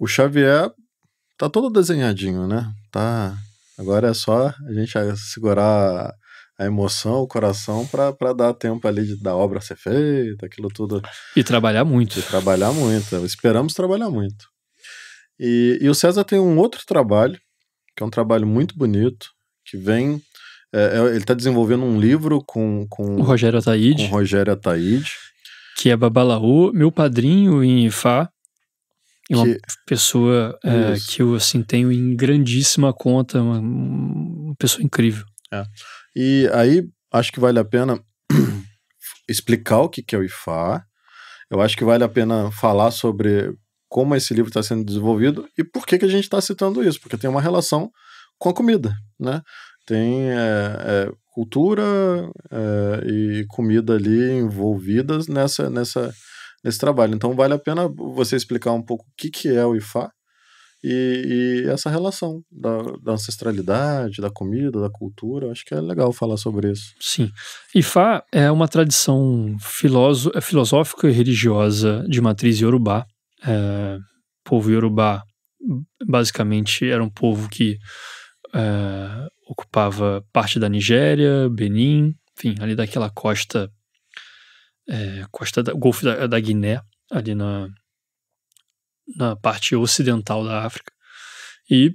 o Xavier tá todo desenhadinho, né? Tá. Agora é só a gente segurar a emoção, o coração, pra dar tempo ali da obra ser feita, aquilo tudo. E trabalhar muito. E trabalhar muito. Esperamos trabalhar muito. E o César tem um outro trabalho, que é um trabalho muito bonito, que vem. Ele está desenvolvendo um livro com O Rogério Ataíde. Com Rogério Ataíde. Que é Babalaô, meu padrinho em Ifá. E uma pessoa que eu assim, tenho em grandíssima conta, uma pessoa incrível. E aí, acho que vale a pena explicar o que é o Ifá. Eu acho que vale a pena falar sobre como esse livro está sendo desenvolvido e por que a gente está citando isso, porque tem uma relação com a comida, né? Tem cultura e comida ali envolvidas nesse trabalho. Então vale a pena você explicar um pouco o que é o Ifá e essa relação da ancestralidade, da comida, da cultura. Acho que é legal falar sobre isso. Sim. Ifá é uma tradição filosófica e religiosa de matriz Yorubá. Povo Yorubá basicamente era um povo que ocupava parte da Nigéria, Benin, enfim, ali daquela costa Golfo da Guiné, ali na parte ocidental da África. E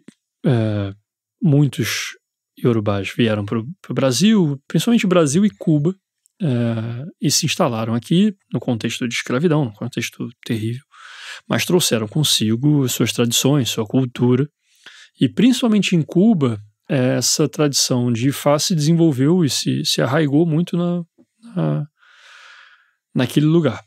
muitos Yorubás vieram para o Brasil, principalmente Brasil e Cuba, e se instalaram aqui no contexto de escravidão, no contexto terrível, mas trouxeram consigo suas tradições, sua cultura, e principalmente em Cuba, essa tradição de Ifá se desenvolveu e se arraigou muito naquele lugar.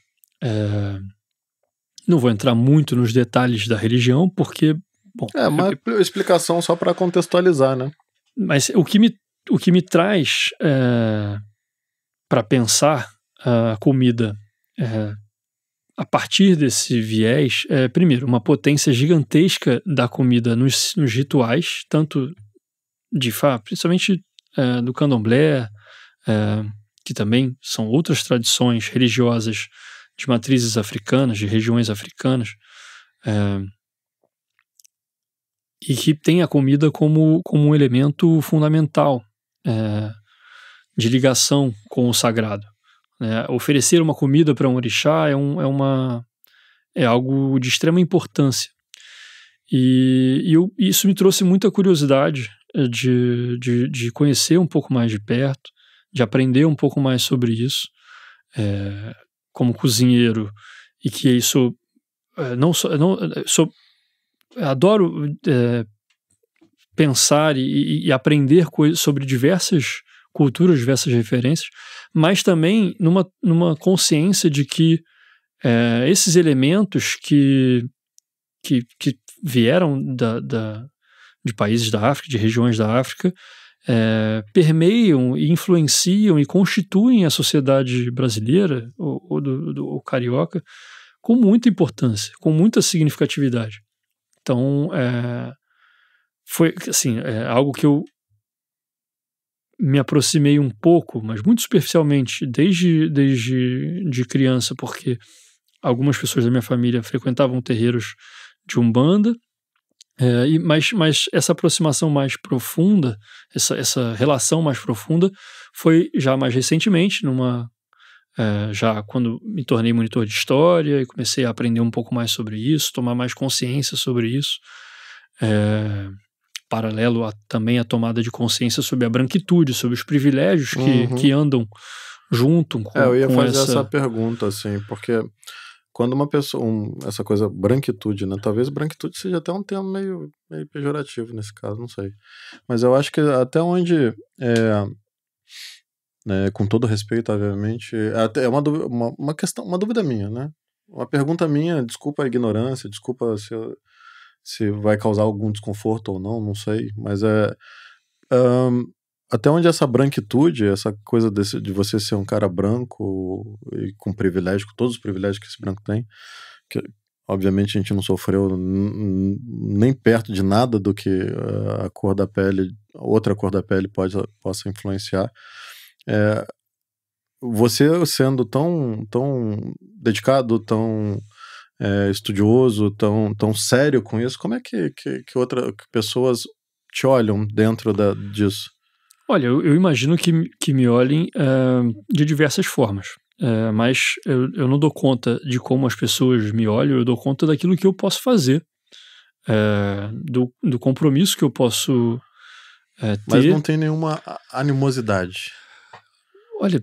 Não vou entrar muito nos detalhes da religião, porque... Bom, uma explicação só para contextualizar, né? Mas o que me traz para pensar a comida a partir desse viés primeiro, uma potência gigantesca da comida nos rituais, tanto de Ifá, principalmente do candomblé, que também são outras tradições religiosas de matrizes africanas, de regiões africanas, e que tem a comida como um elemento fundamental de ligação com o sagrado. Oferecer uma comida para um orixá é algo de extrema importância. E isso me trouxe muita curiosidade de conhecer um pouco mais de perto, de aprender um pouco mais sobre isso, como cozinheiro, e que isso adoro pensar e aprender coisas sobre diversas culturas, diversas referências, mas também numa consciência de que esses elementos que vieram de países da África, de regiões da África, permeiam e influenciam e constituem a sociedade brasileira ou carioca com muita importância, com muita significatividade. Então, foi assim, algo que eu me aproximei um pouco, mas muito superficialmente, desde de criança, porque algumas pessoas da minha família frequentavam terreiros de Umbanda, mas essa aproximação mais profunda, essa relação mais profunda, foi já mais recentemente, já quando me tornei monitor de história e comecei a aprender um pouco mais sobre isso, tomar mais consciência sobre isso, paralelo também à tomada de consciência sobre a branquitude, sobre os privilégios que andam junto com eu ia fazer essa pergunta, assim, porque quando uma pessoa, essa coisa branquitude, né, talvez branquitude seja até um termo meio pejorativo nesse caso, não sei, mas eu acho que até onde com todo respeito, obviamente, é uma questão, uma dúvida minha, né, uma pergunta minha, desculpa a ignorância, desculpa se vai causar algum desconforto ou não sei, mas até onde essa branquitude, essa coisa de você ser um cara branco e com privilégio, com todos os privilégios que esse branco tem, que obviamente a gente não sofreu nem perto de nada do que a cor da pele, outra cor da pele possa influenciar. Você sendo tão dedicado, tão estudioso, tão sério com isso, como é que pessoas te olham dentro disso? Olha, eu imagino que me olhem de diversas formas, mas eu não dou conta de como as pessoas me olham, eu dou conta daquilo que eu posso fazer, do compromisso que eu posso ter. Mas não tem nenhuma animosidade. Olha,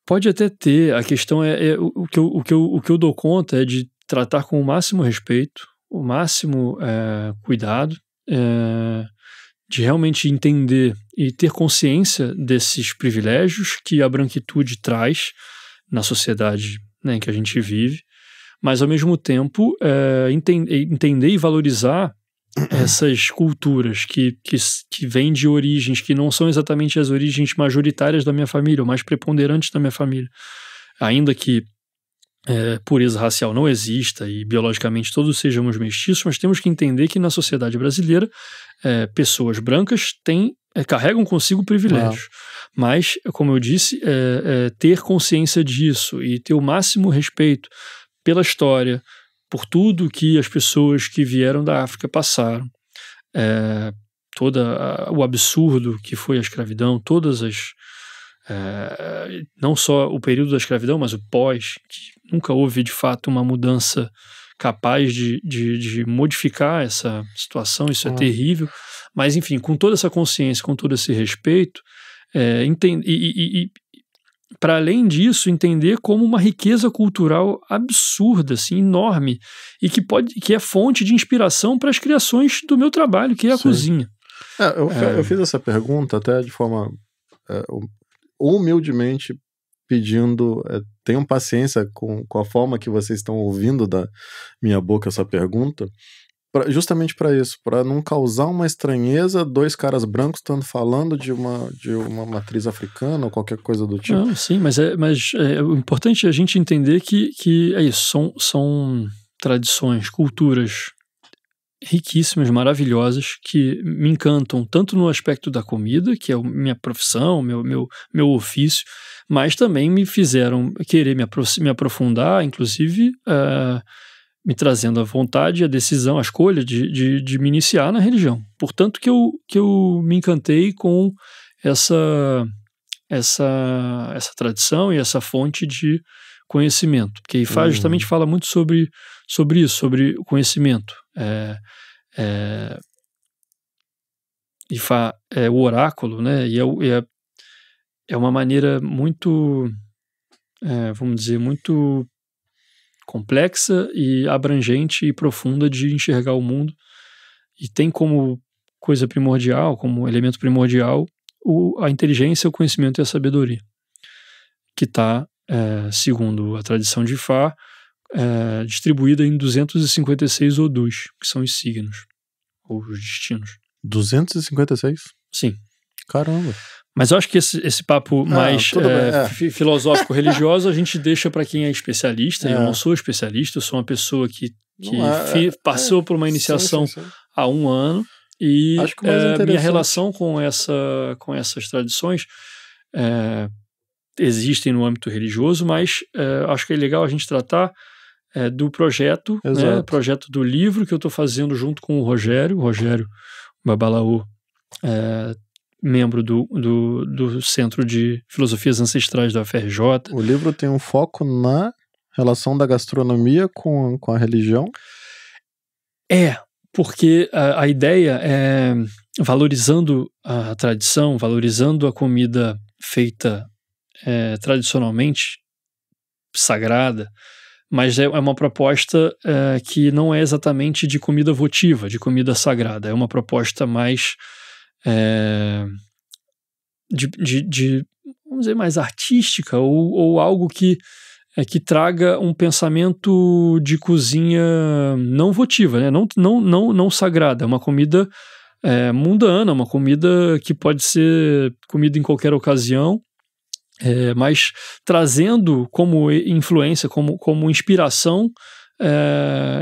pode até ter, a questão o que eu dou conta é de tratar com o máximo respeito, o máximo cuidado, de realmente entender e ter consciência desses privilégios que a branquitude traz na sociedade, né, em que a gente vive, mas ao mesmo tempo entender e valorizar essas culturas que vêm de origens que não são exatamente as origens majoritárias da minha família, ou mais preponderantes da minha família. Ainda que pureza racial não exista e biologicamente todos sejamos mestiços, mas temos que entender que na sociedade brasileira pessoas brancas carregam consigo privilégios. Mas, como eu disse, ter consciência disso e ter o máximo respeito pela história, por tudo que as pessoas que vieram da África passaram, todo o absurdo que foi a escravidão, não só o período da escravidão, mas o pós, que nunca houve de fato uma mudança capaz de modificar essa situação, isso é terrível, mas enfim, com toda essa consciência, com todo esse respeito, para além disso, entender como uma riqueza cultural absurda, assim, enorme, e que é fonte de inspiração para as criações do meu trabalho, que é a cozinha. Eu fiz essa pergunta até de forma humildemente pedindo, tenham paciência com a forma que vocês estão ouvindo da minha boca essa pergunta, justamente para isso, para não causar uma estranheza, dois caras brancos estando falando de uma matriz africana ou qualquer coisa do tipo. Não, sim, mas o importante é a gente entender que é isso, são tradições, culturas riquíssimas, maravilhosas, que me encantam tanto no aspecto da comida, que é minha profissão, meu ofício, mas também me fizeram querer me aprofundar, inclusive me trazendo a vontade, a decisão, a escolha de me iniciar na religião. Portanto que eu me encantei com essa tradição e essa fonte de conhecimento, porque Ifá justamente fala muito sobre isso, sobre o conhecimento. Ifá é o oráculo, né? E é uma maneira muito, vamos dizer, muito complexa e abrangente e profunda de enxergar o mundo, e tem como coisa primordial, como elemento primordial, a inteligência, o conhecimento e a sabedoria, que está, segundo a tradição de Ifá, distribuída em 256 odus, que são os signos, ou os destinos. 256? Sim. Caramba. Mas eu acho que esse papo mais filosófico-religioso a gente deixa para quem é especialista. Eu não sou especialista, eu sou uma pessoa que passou por uma iniciação há 1 ano, e minha relação com essas tradições existem no âmbito religioso, mas acho que é legal a gente tratar do projeto, né, projeto do livro que eu estou fazendo junto com o Rogério Babalaô, membro do Centro de Filosofias Ancestrais da UFRJ. O livro tem um foco na relação da gastronomia com a religião? Porque a ideia é, valorizando a tradição, valorizando a comida feita tradicionalmente, sagrada, mas é uma proposta que não é exatamente de comida votiva, de comida sagrada. É uma proposta mais vamos dizer, mais artística, ou algo que traga um pensamento de cozinha não votiva, né? Não sagrada. É uma comida mundana, uma comida que pode ser comida em qualquer ocasião, mas trazendo como influência, como inspiração,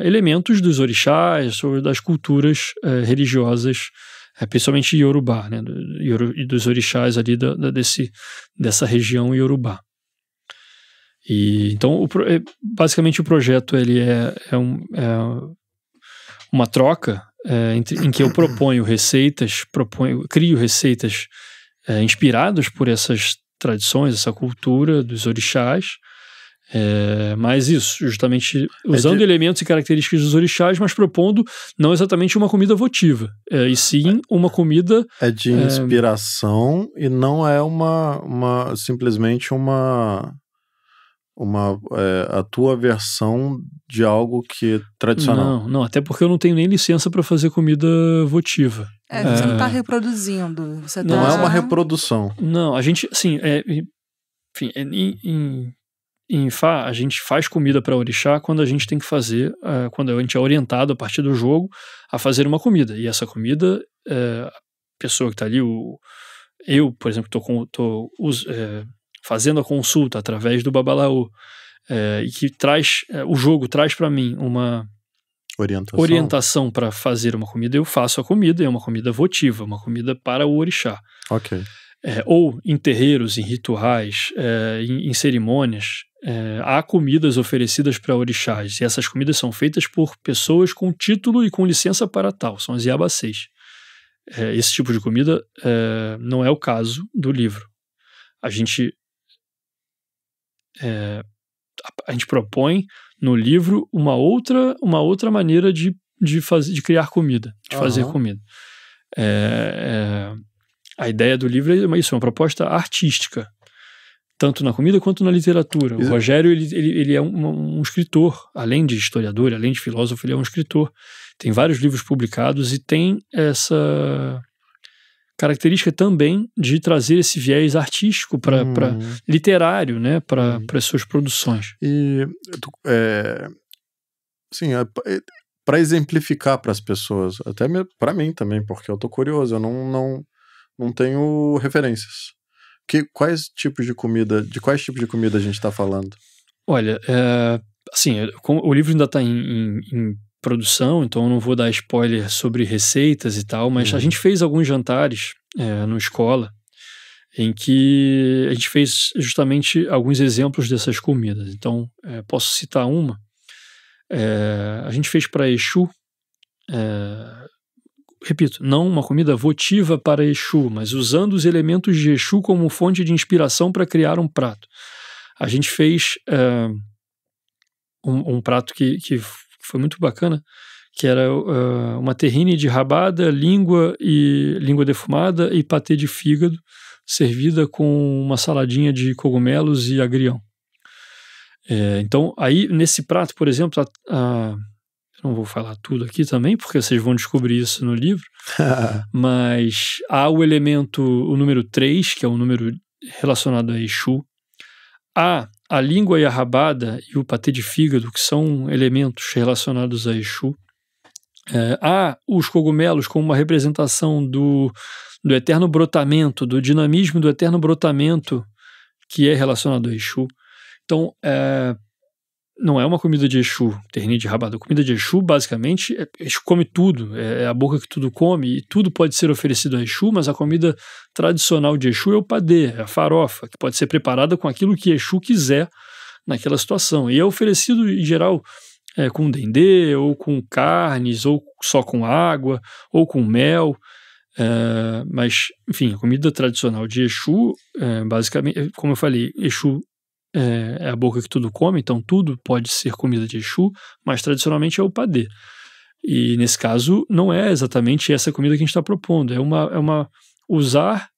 elementos dos orixás ou das culturas religiosas, principalmente Yorubá, né, e dos orixás ali dessa região Yorubá. E, então, basicamente o projeto ele é uma troca em que eu proponho receitas, crio receitas inspiradas por essas tradições, essa cultura dos orixás, mas isso, justamente usando elementos e características dos orixás, mas propondo não exatamente uma comida votiva, e sim uma comida... É de inspiração e não é simplesmente a tua versão de algo que é tradicional. Não, até porque eu não tenho nem licença para fazer comida votiva. Você não está reproduzindo. Você não é uma reprodução. Não, a gente, assim, enfim, em Ifá, a gente faz comida para orixá quando a gente tem que fazer, quando a gente é orientado a partir do jogo a fazer uma comida. E essa comida, a pessoa que está ali, eu, por exemplo, estou fazendo a consulta através do Babalaô, e que o jogo traz para mim uma orientação para fazer uma comida, eu faço a comida, é uma comida votiva, uma comida para o orixá. Ok. Ou em terreiros, em rituais, em cerimônias, há comidas oferecidas para orixás, e essas comidas são feitas por pessoas com título e com licença para tal, são as Iabacês. Esse tipo de comida não é o caso do livro. A gente propõe no livro uma outra maneira de criar comida, de fazer comida. A ideia do livro é uma proposta artística, tanto na comida quanto na literatura. O Rogério ele é um escritor, além de historiador, além de filósofo, ele é um escritor. Tem vários livros publicados e tem essa característica também de trazer esse viés artístico para literário, né, para as suas produções. E assim, para exemplificar para as pessoas, até para mim também, porque eu tô curioso, eu não tenho referências. De quais tipos de comida a gente está falando? Olha, assim, o livro ainda está em produção, então eu não vou dar spoiler sobre receitas e tal, mas a gente fez alguns jantares na escola em que a gente fez justamente alguns exemplos dessas comidas. Então, posso citar uma. A gente fez para Exu, repito, não uma comida votiva para Exu, mas usando os elementos de Exu como fonte de inspiração para criar um prato. A gente fez um prato que foi muito bacana, que era uma terrine de rabada, língua defumada e patê de fígado, servida com uma saladinha de cogumelos e agrião. Então, aí, nesse prato, por exemplo, eu não vou falar tudo aqui também, porque vocês vão descobrir isso no livro, mas há o número 3, que é um número relacionado a Exu, há a língua e a rabada e o patê de fígado, que são elementos relacionados a Exu. Há os cogumelos como uma representação do eterno brotamento, do dinamismo do eterno brotamento, que é relacionado a Exu. Então, não é uma comida de Exu, terrine de rabada. A comida de Exu, basicamente, Exu come tudo, é a boca que tudo come, e tudo pode ser oferecido a Exu, mas a comida tradicional de Exu é o padê, é a farofa, que pode ser preparada com aquilo que Exu quiser naquela situação. E é oferecido, em geral, com dendê, ou com carnes, ou só com água, ou com mel. Mas, enfim, a comida tradicional de Exu, basicamente, como eu falei, Exu é a boca que tudo come, então tudo pode ser comida de Exu, mas tradicionalmente é o padê. E nesse caso, não é exatamente essa comida que a gente está propondo, é usar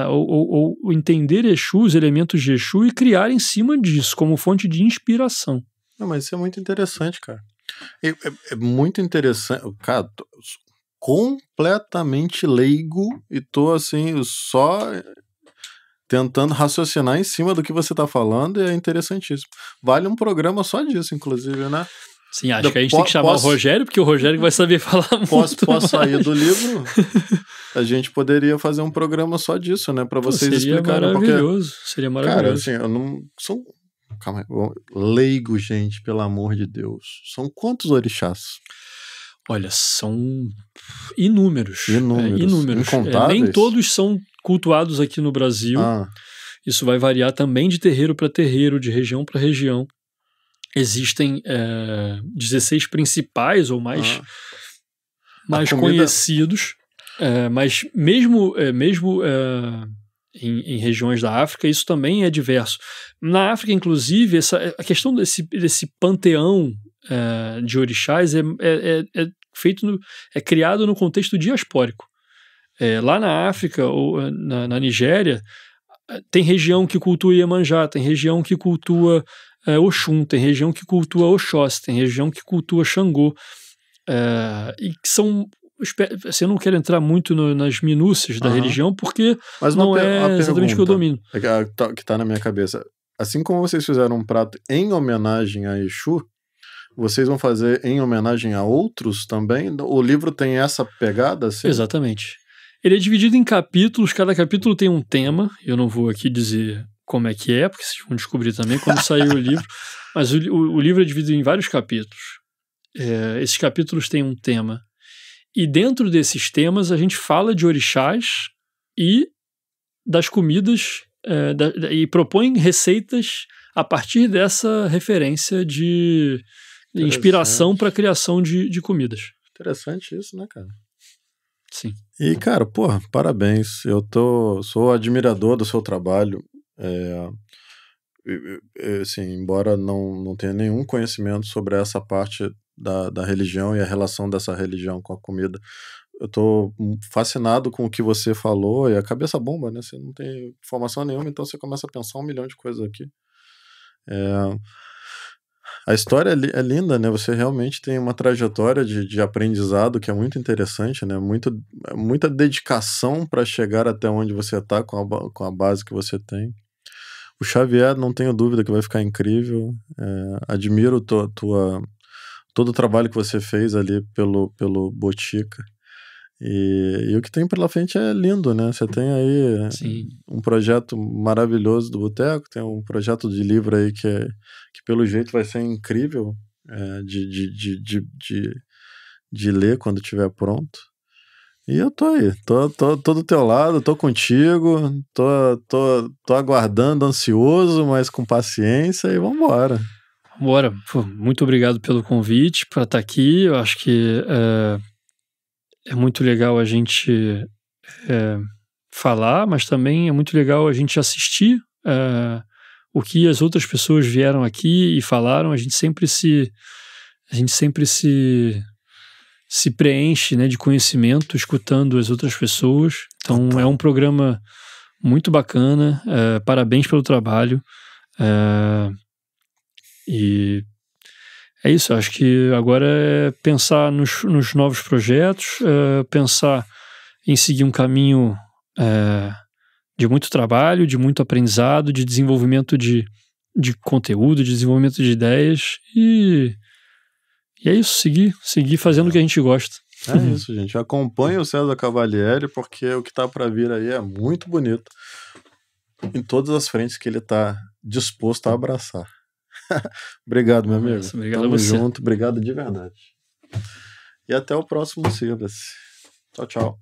ou entender Exu, os elementos de Exu, e criar em cima disso como fonte de inspiração. Não, mas isso é muito interessante, cara. É muito interessante. Cara, tô completamente leigo e tô assim, só tentando raciocinar em cima do que você tá falando, e é interessantíssimo. Vale um programa só disso, inclusive, né? Sim, acho que a gente tem que chamar o Rogério, porque o Rogério vai saber falar muito. Posso sair do livro? A gente poderia fazer um programa só disso, né? Pra vocês explicarem. Seria maravilhoso. Cara, assim, eu não sou... Calma aí. Leigo, gente, pelo amor de Deus. São quantos orixás? Olha, são inúmeros. Incontáveis? Nem todos são cultuados aqui no Brasil. Isso vai variar também de terreiro para terreiro, de região para região. Existem 16 principais ou mais conhecidos, mas mesmo em regiões da África, isso também é diverso. Na África, inclusive, a questão desse panteão de orixás é criado no contexto diaspórico. Lá na África ou na Nigéria, tem região que cultua Iemanjá, tem região que cultua Oxum, tem região que cultua Oxóssi, tem região que cultua Xangô, e que são... Assim, eu não quero entrar muito nas minúcias da religião, porque mas não é exatamente o que eu domino. Que está na minha cabeça. Assim como vocês fizeram um prato em homenagem a Exu, vocês vão fazer em homenagem a outros também? O livro tem essa pegada? Assim? Exatamente. Ele é dividido em capítulos, cada capítulo tem um tema. Eu não vou aqui dizer como é que é, porque vocês vão descobrir também quando sair o livro. Mas o livro é dividido em vários capítulos. Esses capítulos têm um tema. E dentro desses temas a gente fala de orixás e das comidas e propõe receitas a partir dessa referência de inspiração para a criação de comidas. Interessante isso, né, cara? Sim. E, cara, porra, parabéns. Eu sou admirador do seu trabalho. Assim, embora não tenha nenhum conhecimento sobre essa parte da religião e a relação dessa religião com a comida, eu tô fascinado com o que você falou, e a cabeça bomba, né? Você não tem informação nenhuma, então você começa a pensar 1 milhão de coisas aqui. A história é linda, né? Você realmente tem uma trajetória de aprendizado que é muito interessante, né? Muita dedicação para chegar até onde você está com a base que você tem. O Xavier, não tenho dúvida que vai ficar incrível. Admiro todo o trabalho que você fez ali pelo Botica. E o que tem pela frente é lindo, né? Você tem aí um projeto maravilhoso do Boteco, tem um projeto de livro aí que pelo jeito vai ser incrível de ler quando estiver pronto. E eu tô aí, tô do teu lado, tô contigo, tô aguardando, ansioso, mas com paciência, e vambora. Bora. Muito obrigado pelo convite para estar aqui. Eu acho que é muito legal a gente falar, mas também é muito legal a gente assistir o que as outras pessoas vieram aqui e falaram. A gente sempre se preenche, né, de conhecimento escutando as outras pessoas. Então é um programa muito bacana. Parabéns pelo trabalho. E é isso, acho que agora é pensar nos novos projetos, pensar em seguir um caminho de muito trabalho, de muito aprendizado, de desenvolvimento de conteúdo, de desenvolvimento de ideias, e é isso, seguir fazendo o que a gente gosta. É isso, gente. Acompanhe o César Cavalieri, porque o que está para vir aí é muito bonito, em todas as frentes que ele está disposto a abraçar. Obrigado, meu amigo. Obrigado. Tamo a você. junto, obrigado de verdade. E até o próximo Sirva-se. Tchau, tchau.